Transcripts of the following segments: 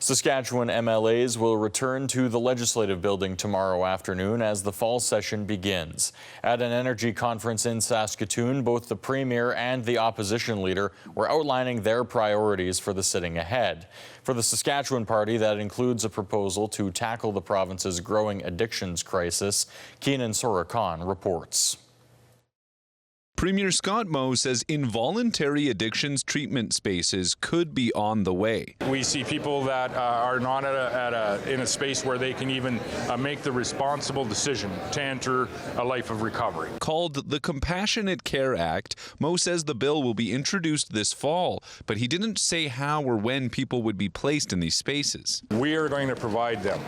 Saskatchewan MLAs will return to the Legislative Building tomorrow afternoon as the fall session begins. At an energy conference in Saskatoon, both the Premier and the opposition leader were outlining their priorities for the sitting ahead. For the Saskatchewan Party, that includes a proposal to tackle the province's growing addictions crisis. Keenan Sorokan reports. Premier Scott Moe says involuntary addictions treatment spaces could be on the way. We see people that are not in a space where they can even make the responsible decision to enter a life of recovery. Called the Compassionate Care Act, Moe says the bill will be introduced this fall, but he didn't say how or when people would be placed in these spaces. We are going to provide them,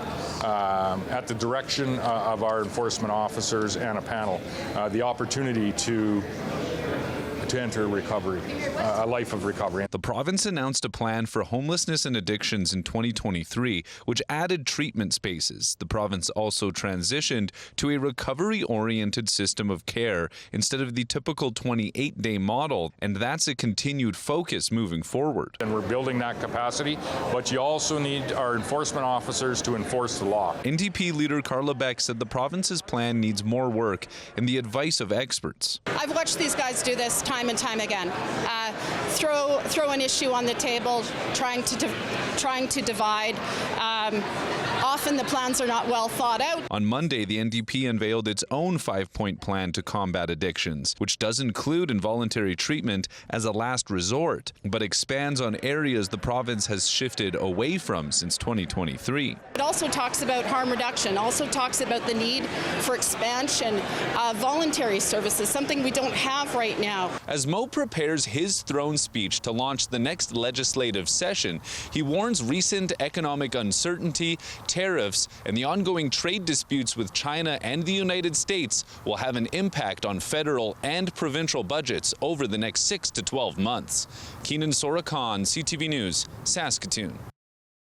at the direction of our enforcement officers and a panel, the opportunity to enter recovery, a life of recovery. The province announced a plan for homelessness and addictions in 2023, which added treatment spaces. The province also transitioned to a recovery-oriented system of care instead of the typical 28-day model, and that's a continued focus moving forward. And we're building that capacity, but you also need our enforcement officers to enforce the law. NDP leader Carla Beck said the province's plan needs more work and the advice of experts. I've watched these guys do this time and time again. Throw an issue on the table, trying to divide. Often the plans are not well thought out. On Monday, the NDP unveiled its own 5-point plan to combat addictions, which does include involuntary treatment as a last resort, but expands on areas the province has shifted away from since 2023. It also talks about harm reduction, also talks about the need for expansion of voluntary services, something we don't have right now. As Moe prepares his throne speech to launch the next legislative session, he warns recent economic uncertainty, tariffs, and the ongoing trade disputes with China and the United States will have an impact on federal and provincial budgets over the next 6 to 12 months. Keenan Sorokan, CTV News, Saskatoon.